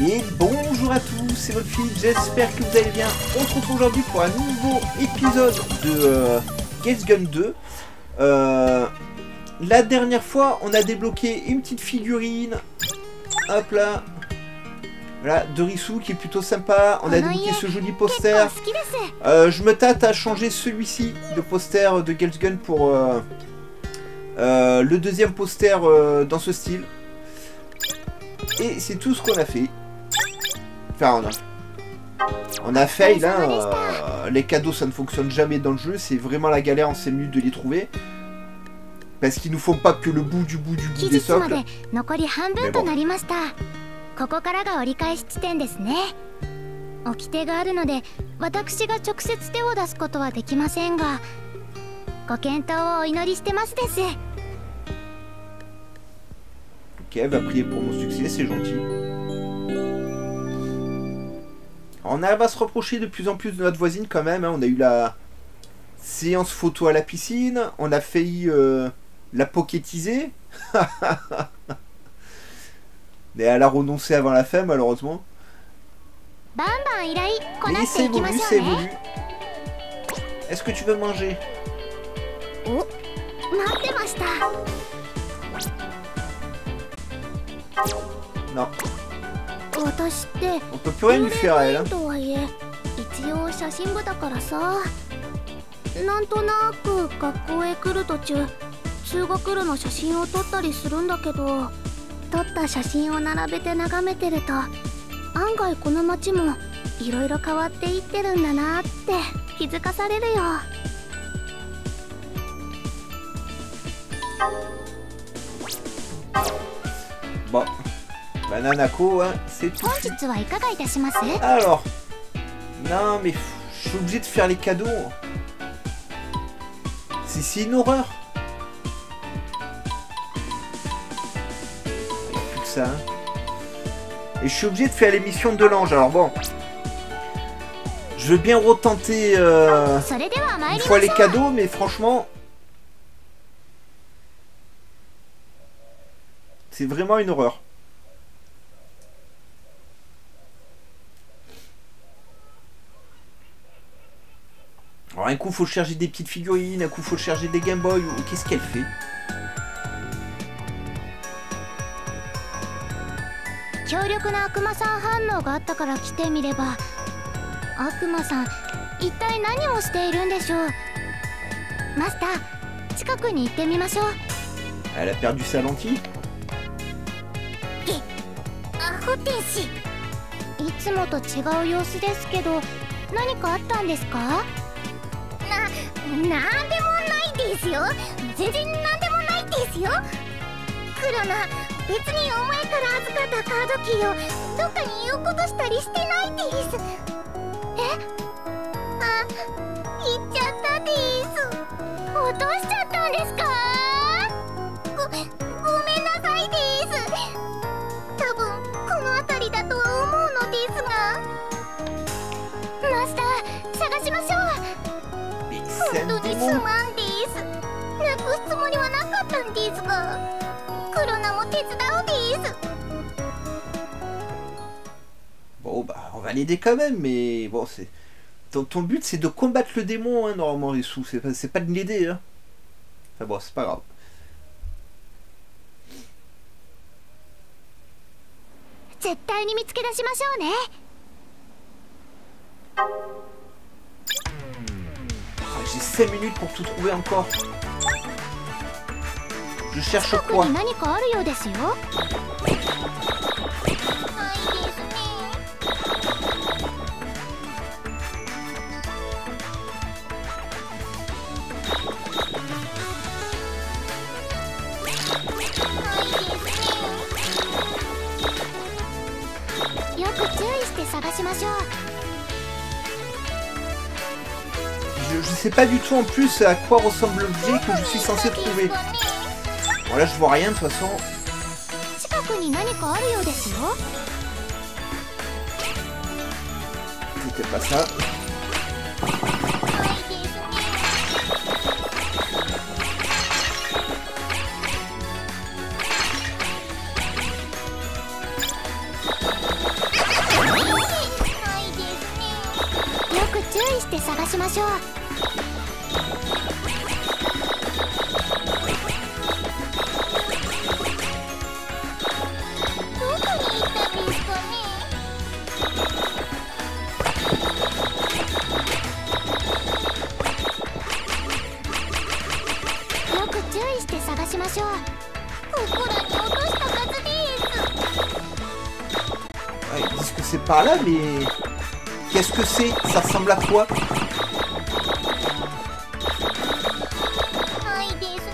Et bonjour à tous, c'est votre Philippe, j'espère que vous allez bien. On se retrouve aujourd'hui pour un nouveau épisode de Gales Gun 2. La dernière fois, on a débloqué une petite figurine. Hop là. Voilà, de Rissou qui est plutôt sympa. On a débloqué ce joli poster. Je me tâte à changer celui-ci de poster de Gales Gun pour le deuxième poster dans ce style. Et c'est tout ce qu'on a fait. Enfin, on a fail, hein. Les cadeaux, ça ne fonctionne jamais dans le jeu. C'est vraiment la galère en 5 minutes de les trouver. Parce qu'ils nous font pas que le bout du bout des socles. Mais bon. ここからが折り返し地点ですね。掟があるので、私が直接手を出すことはできませんが、ご健闘をお祈りしてますです。Ok, elle va prier pour mon succès, c'est gentil. On arrive à se reprocher de plus en plus de notre voisine quand même. Hein. On a eu la séance photo à la piscine. On a failli la pokétiser. Mais elle a renoncé avant la fin, malheureusement. Mais c'est évolue, c'est évolue. Est-ce que tu veux manger? Non. On peut plus rien lui faire à elle. Hein. なんとなく学校へ来る途中、通学路の写真を撮ったりするんだけど、撮った写真を並べて眺めてると、案外この街もいろいろ変わっていってるんだなって気づかされるよ。Bon, Bananako, hein, c'est tout. Alors, non mais je suis obligé de faire les cadeaux. C'est une horreur. Il n'y a plus que ça. Hein. Et je suis obligé de faire les missions de l'ange. Alors bon, je veux bien retenter une fois les cadeaux, mais franchement, c'est vraiment une horreur. Alors un coup faut charger des petites figurines, un coup faut charger des Game Boy, ou qu'est-ce qu'elle fait? Elle a perdu sa lentille? いつもと違う様子ですけど、何かあったんですか？なんでもないですよ。全然なんでもないですよ。クロナ、別にお前から預かったカードキーをどっかに落っことしたりしてないです。え？あ、行っちゃったです。落としちゃったんですか？ごめんなさいです。多分この辺りだとは思うのですが。マスター、探しましょう。本当にすまんです。なくすつもりはなかったんですが、クロナも手伝うです。 Bon bah on va l'aider quand même, mais bon c'est ton but c'est de combattre le démon, hein, normalement Rissou, c'est pas de l'aider, hein. Enfin bon, c'est pas grave. J'ai 5 minutes pour tout trouver encore. Je cherche quoi? Je sais pas du tout en plus à quoi ressemble l'objet que je suis censé trouver. Bon là je vois rien de toute façon. C'était pas ça. して探しましょう。どこに行ったんですかね。よく注意して探しましょう。ここらに落としたはずです。Ouais, ils disent que c'est par là, mais... Qu'est-ce que c'est? Ça ressemble à quoi? はいです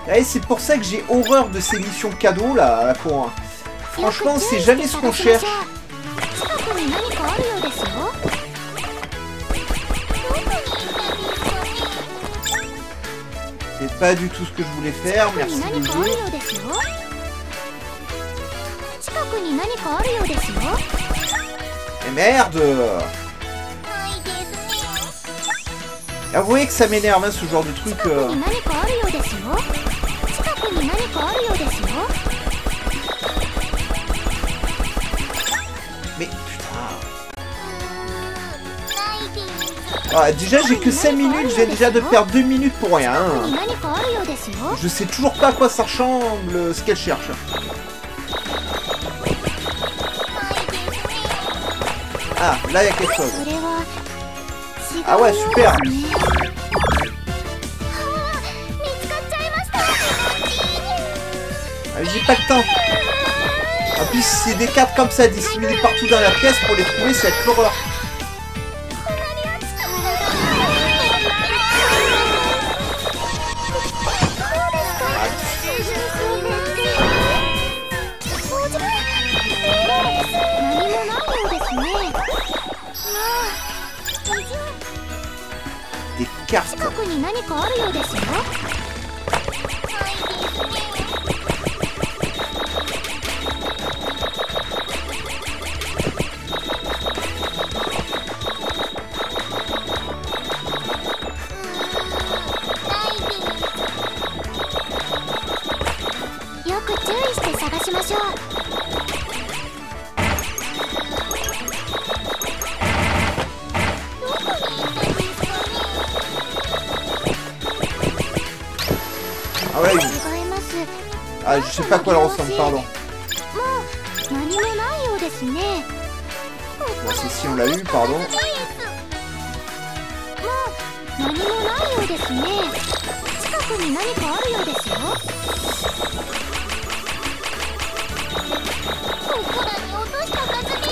ね。Et c'est pour ça que j'ai horreur de ces missions cadeaux, là, à la con. Hein. Franchement, on sait jamais ce qu'on cherche. 近くに何かあるようですよ。どこに行ったんですかね。 C'est pas du tout ce que je voulais faire, 近く merci に le 何かある jeu. ようですよ。近くに何かあるようですよ。 Et merde! はいですね。 Avouez que ça m'énerve, hein, ce genre de truc. 近くに何かあるようですよ。近くに何かあるようですよ。 Mais putain. ないです。 Ah, déjà, j'ai que 5 minutes, j'ai déjà de perdre 2 minutes pour rien. 近く Hein. に何かあるようですよ。 Je sais toujours pas à quoi ça ressemble, ce qu'elle cherche. はいですね。 Ah, là, il y a quelque chose. それは違う Ah ouais, よう super. ですね。見つかっちゃいました。 Ah, j'ai pas le temps. En plus, c'est des cartes comme ça disséminées partout dans la pièce, pour les trouver, ça va être l'horreur. こんなに熱くなる。Des cartes. 近くに何かあるようですよ。よく注意して探しましょう。 Ah ouais, 違います。 ah, je sais pas à quoi elle ressemble, pardon. もう何もないようですね。 Bon, c'est si on l'a eu, pardon. もう何もないようですね。近くに何かあるようですよ。ここらに落としたはずです。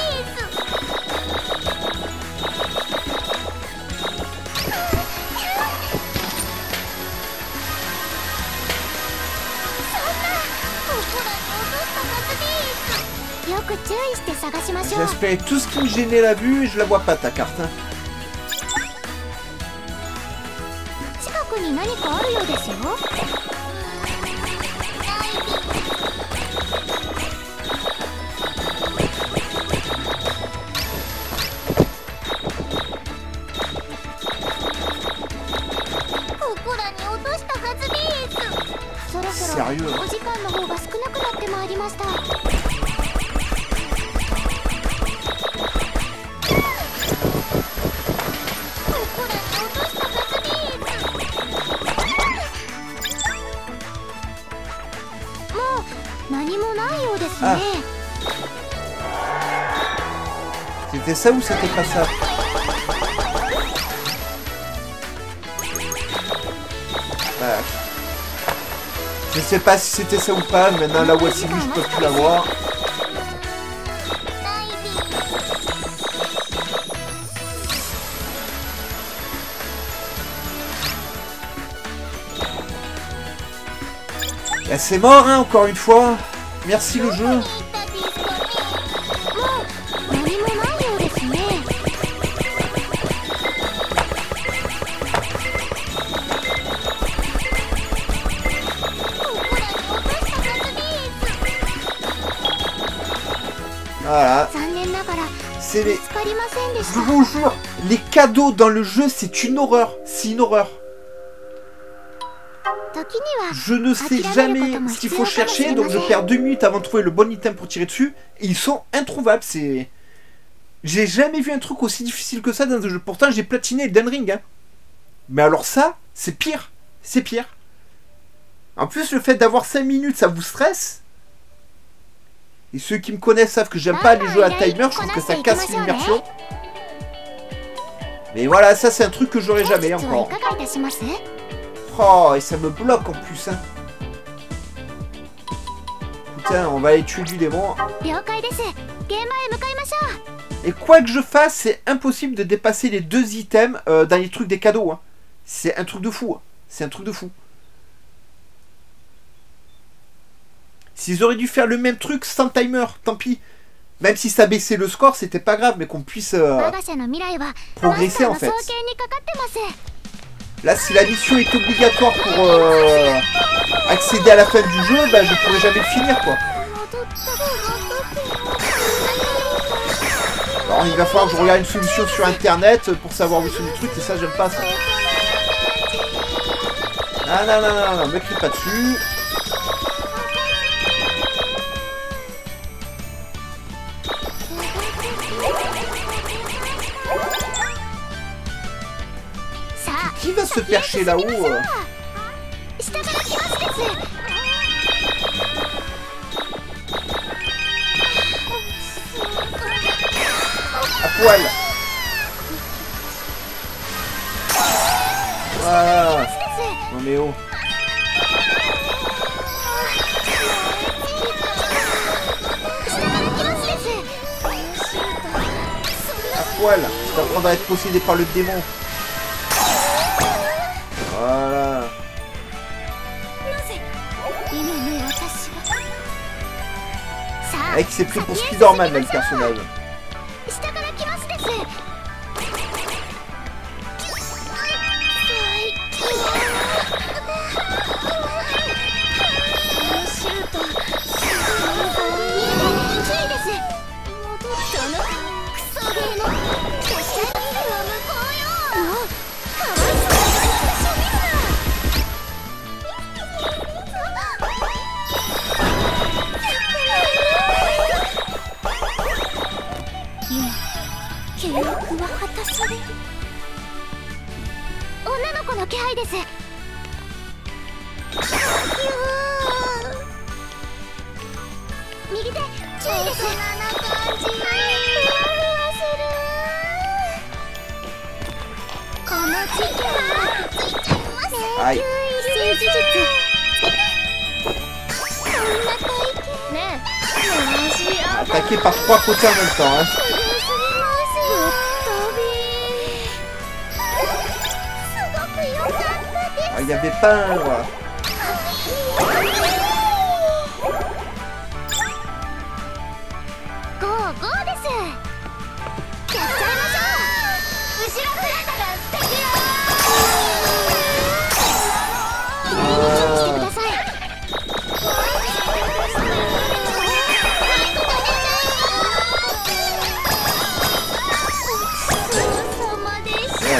よく注意して探しましょう。 J'espérais tout ce qui me gênait la vue et je la vois pas, ta carte. Hein. 近くに何かあるようですよ。ここらに落としたはずです。そろそろ Sérieux? お時間の方が少なくなってまいりました。 何もないようですね。 C'était ça ou c'était pas ça? Bah, je sais pas si c'était ça ou pas, maintenant la voici, je peux plus la voir. Bah, c'est mort, hein, encore une fois. Merci le jeu. 何もないようですね。 Voilà. 残念ながら C'est 見 les... つかりませんでし Je た。 vous jure, les cadeaux dans le jeu, c'est une horreur. C'est une horreur. 時には Je ne sais jamais ce qu'il faut chercher, donc je perds 2 minutes avant de trouver le bon item pour tirer dessus. Et ils sont introuvables, c'est... J'ai jamais vu un truc aussi difficile que ça dans un jeu. Pourtant, j'ai platiné Elden Ring. Hein. Mais alors ça, c'est pire. C'est pire. En plus, le fait d'avoir 5 minutes, ça vous stresse. Et ceux qui me connaissent savent que j'aime pas les jeux à timer. Je trouve que ça casse l'immersion. Mais voilà, ça c'est un truc que j'aurais jamais encore. Oh, et ça me bloque en plus. Hein. Putain, on va aller tuer du démon. Et quoi que je fasse, c'est impossible de dépasser les 2 items dans les trucs des cadeaux. Hein. C'est un truc de fou. Hein. C'est un truc de fou. S'ils auraient dû faire le même truc sans timer, tant pis. Même si ça baissait le score, c'était pas grave, mais qu'on puisse progresser en fait. Là, si la mission est obligatoire pour accéder à la fin du jeu, bah, je pourrais jamais le finir quoi. Alors, il va falloir que je regarde une solution sur internet pour savoir où sont les trucs, et ça, j'aime pas ça. Ah non, non, non, non, me crie pas dessus. Qui va se percher là-haut à poil. Voilà. Non mais oh. À poil. Je t'apprends à être possédé par le démon. Voilà. Mec, c'est pris pour Spider-Man là, le personnage. Aïe. Attaqué par 3 côtés en même temps. Hein. Ah, il n'y avait pas un... Voilà.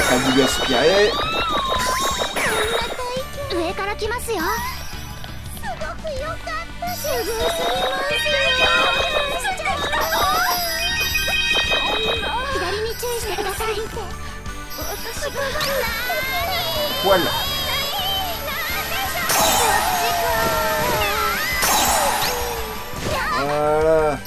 Pas voulu aspirer. Poil. Voilà.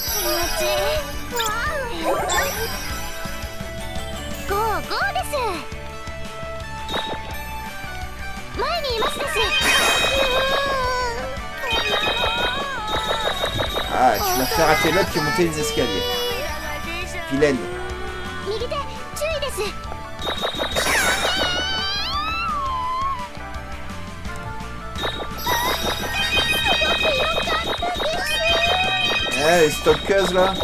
Ah, tu m'as fait rater l'autre qui est monté les escaliers. Vilaine. Eh, les stalkers là.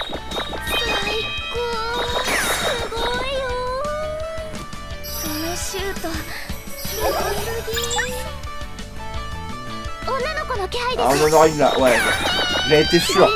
Ah, on en aura une là, ouais. J'ai été sûr.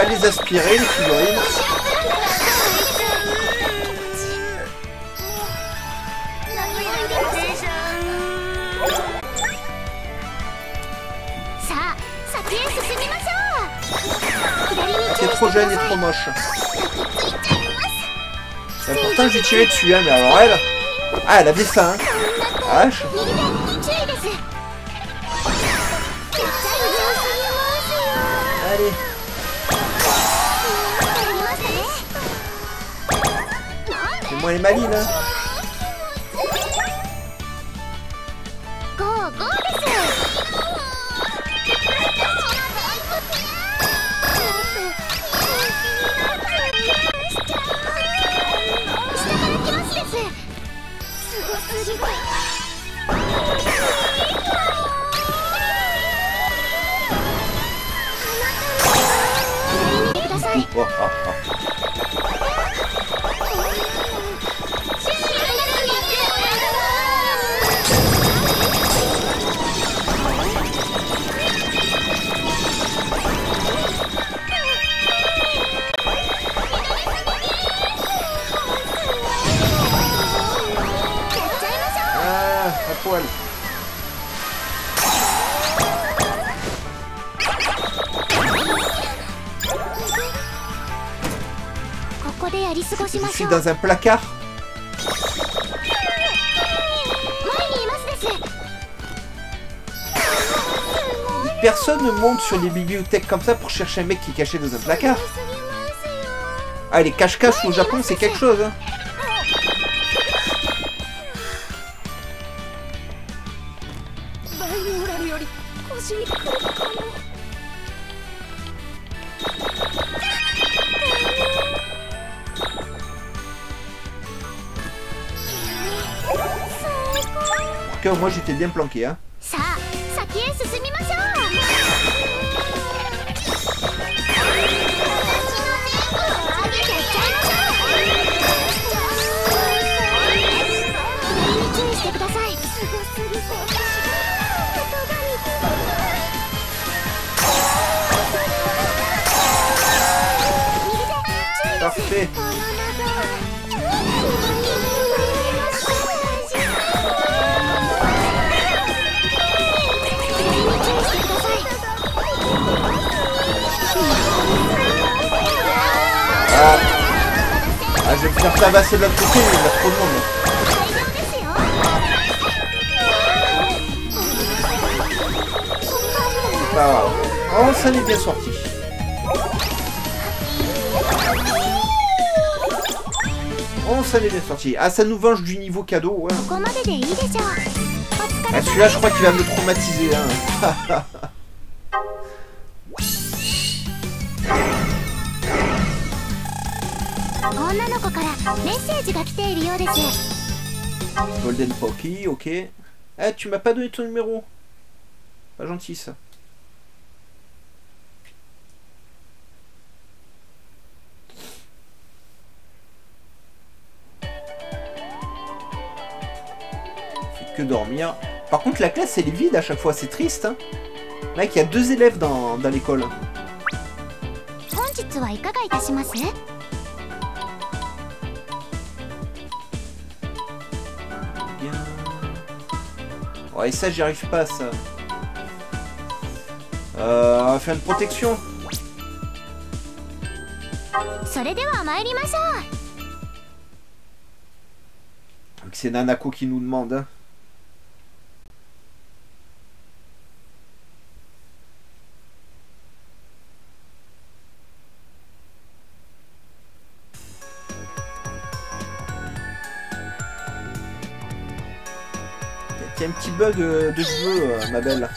va les aspirer, les figurines. C'est trop jeune et trop moche. Et pourtant, j'ai tiré dessus, hein, mais alors elle... Ah, elle avait faim, hein. H. Allez. C'est moi les malines, hein. Oh, oh, oh. Ah, à poil. Je suis dans un placard. Personne ne monte sur les bibliothèques comme ça pour chercher un mec qui est caché dans un placard. Ah, les cache-cache au Japon, c'est quelque chose, hein. Moi j'étais bien planqué, hein. Parfait. Ah, je vais me faire tabasser de l'autre côté, mais il y a trop de monde. C'est pas grave. Oh, ça n'est bien sorti. Oh, ça n'est bien sorti. Ah, ça nous venge du niveau cadeau, ouais. Ah, celui-là, je crois qu'il va me traumatiser, hein. Golden Pocky, ok. Eh, tu m'as pas donné ton numéro. Pas gentil, ça. Fait que dormir. Par contre, la classe, elle est vide à chaque fois. C'est triste, hein. Mec, il y a 2 élèves dans l'école. Ouais, ça, j'y arrive pas, ça. On va faire une protection. C'est Nanako qui nous demande, hein. Il y a un petit bug de cheveux, ma belle.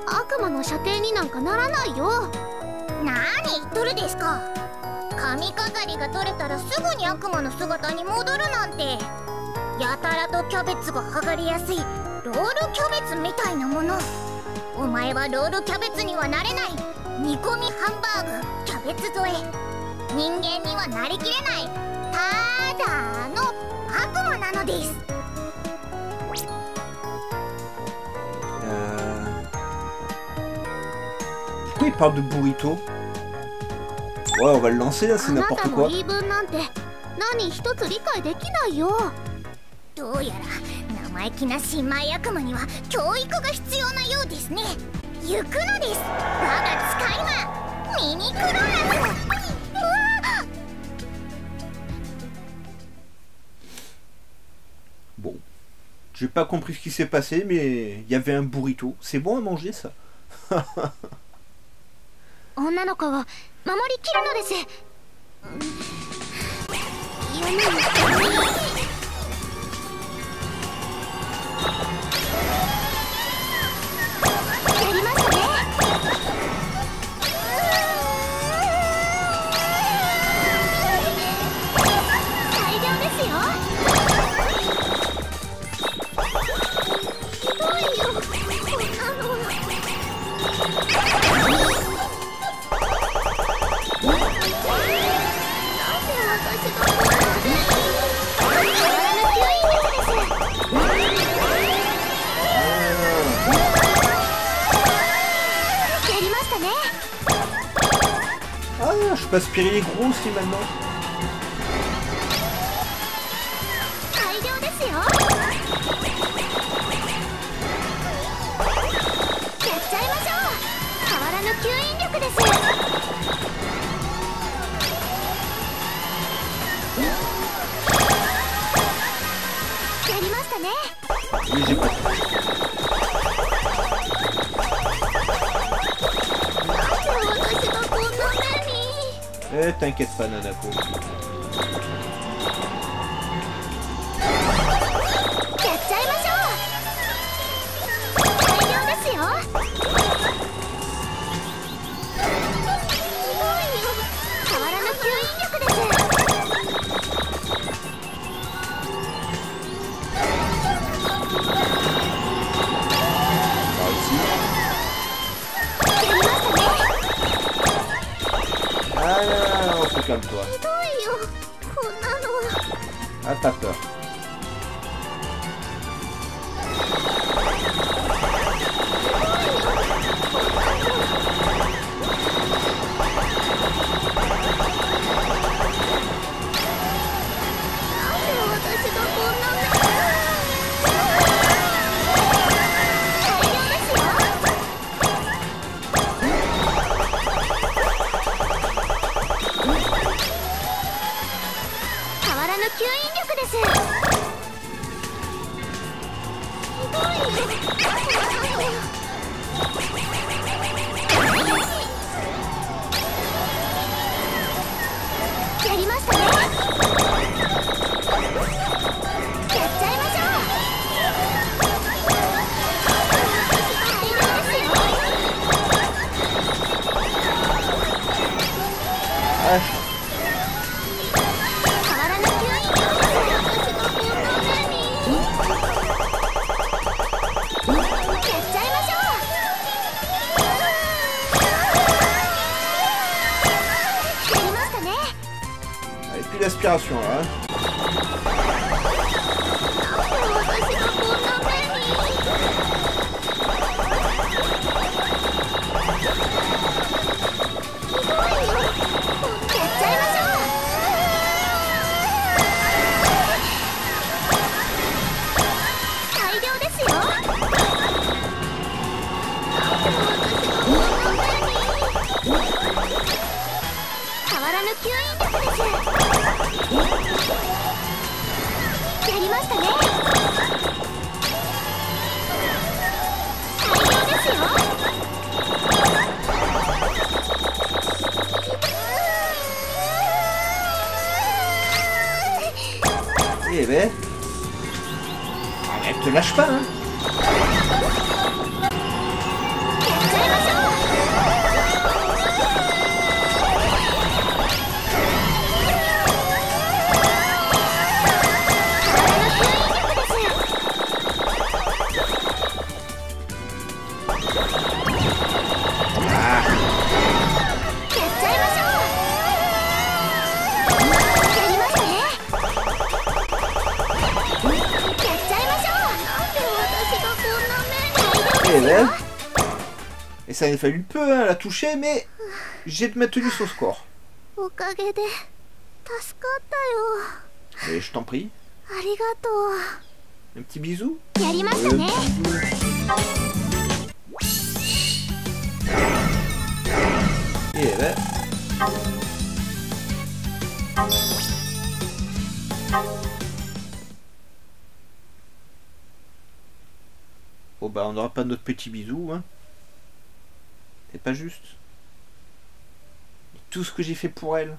悪魔の射程になんかならないよ。何言っとるですか。髪飾りが取れたらすぐに悪魔の姿に戻るなんて。やたらとキャベツが剥がれやすいロールキャベツみたいなもの。お前はロールキャベツにはなれない煮込みハンバーグキャベツ添え。人間にはなりきれないただの悪魔なのです。Pourquoi il parle de burrito? Ouais, on va le lancer là, c'est n'importe quoi. 何一つ理解できないよ。どうやら生意気な新米悪魔には教育が必要なようですね。行くのです我が使い魔ミニクロラス。Bon, j'ai pas compris ce qui s'est passé, mais il y avait un burrito. C'est bon à manger ça. 女の子を守りきるのです。Je peux aspirer les gros aussi maintenant. Oui, j'ai pas. Eh, t'inquiète pas, Nanako. Calme-toi. Ah, t'as peur. L'aspiration là. Eh ben, elle te lâche pas, hein. Et ça a fallu peu hein, la toucher, mais j'ai maintenu son score. Et je t'en prie. Un petit bisou. Et là. Oh bah on n'aura pas notre petit bisou hein. C'est pas juste. Tout ce que j'ai fait pour elle.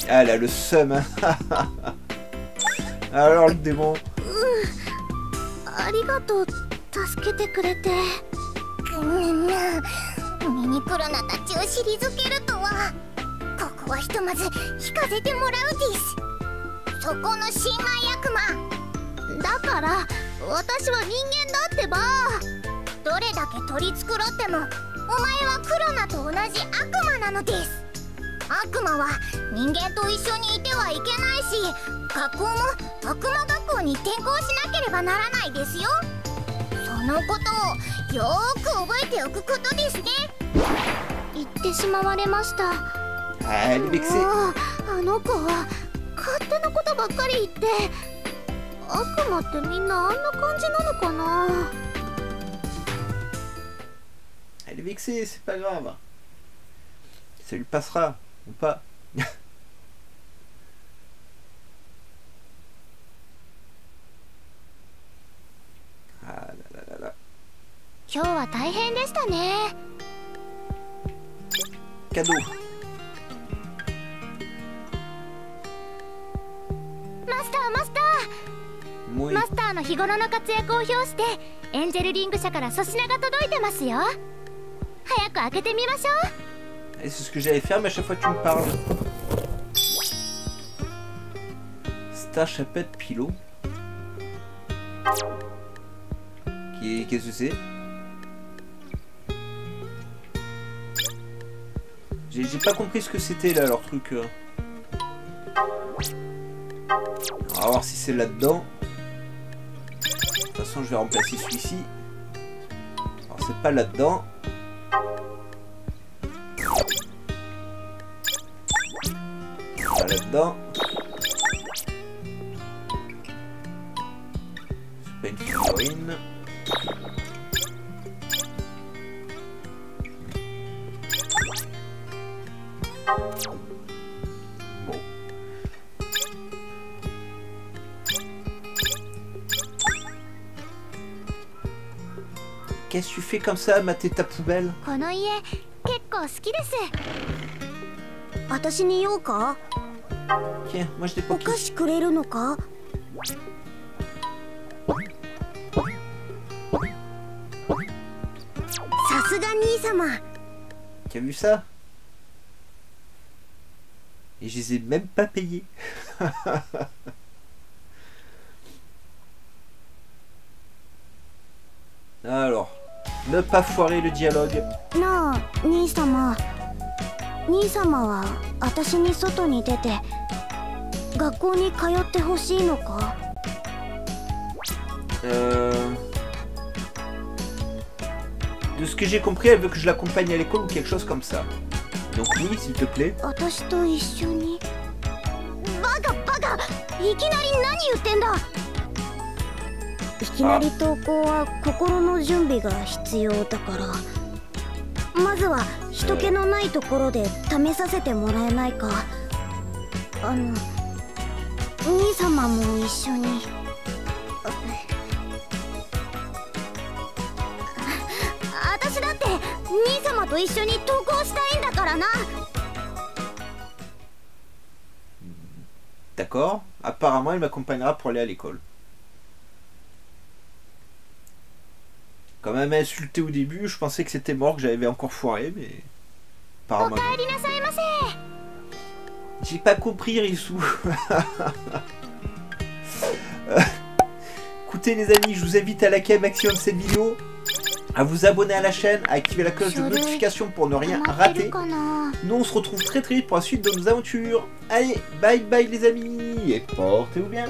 Ah là le seum hein. Alors le démon. Elle est vexée. Elle est vexée, c'est pas grave. Ça lui passera, ou pas. Ah là là là là. Cadeau. Oui. Et c'est ce que j'allais faire, mais à chaque fois que tu me parles. Star Chapette Pilot. Qu'est-ce que c'est? J'ai pas compris ce que c'était là, leur truc. On va voir si c'est là-dedans. De toute façon, je vais remplacer celui-ci. Alors, c'est pas là-dedans. Pas là-dedans. C'est pas une figurine. Bon. Qu'est-ce que tu fais comme ça, mater ta poubelle? Tiens, moi je t'ai pas pris. Tu as vu ça? Et je les ai même pas payés. Alors, ne pas foirer le dialogue. Non, Nii-sama. Nii-sama wa watashi ni soto ni dete gakkou ni kayotte hoshii no ka? De ce que j'ai compris, elle veut que je l'accompagne à l'école ou quelque chose comme ça. Donc oui, s'il te plaît. Watashi to issho ni. Baga baga! Ikinari nani yutten da? Ikinari toukou wa kokoro no junbi ga hitsuyou da kara. Mazu wa hitoke no nai tokoro de tamesasete morae nai ka? Nii-sama mo issho ni. Atashi datte Nii-sama to issho ni toukou shitaiんだからな. D'accord. Apparemment, elle m'accompagnera pour aller à l'école. Quand même insulté au début, je pensais que c'était mort, que j'avais encore foiré, mais... apparemment non. J'ai pas compris, Rissou. Écoutez les amis, je vous invite à liker un maximum cette vidéo, à vous abonner à la chaîne, à activer la cloche de notification pour ne rien rater. Nous on se retrouve très vite pour la suite de nos aventures. Allez, bye bye les amis, et portez-vous bien.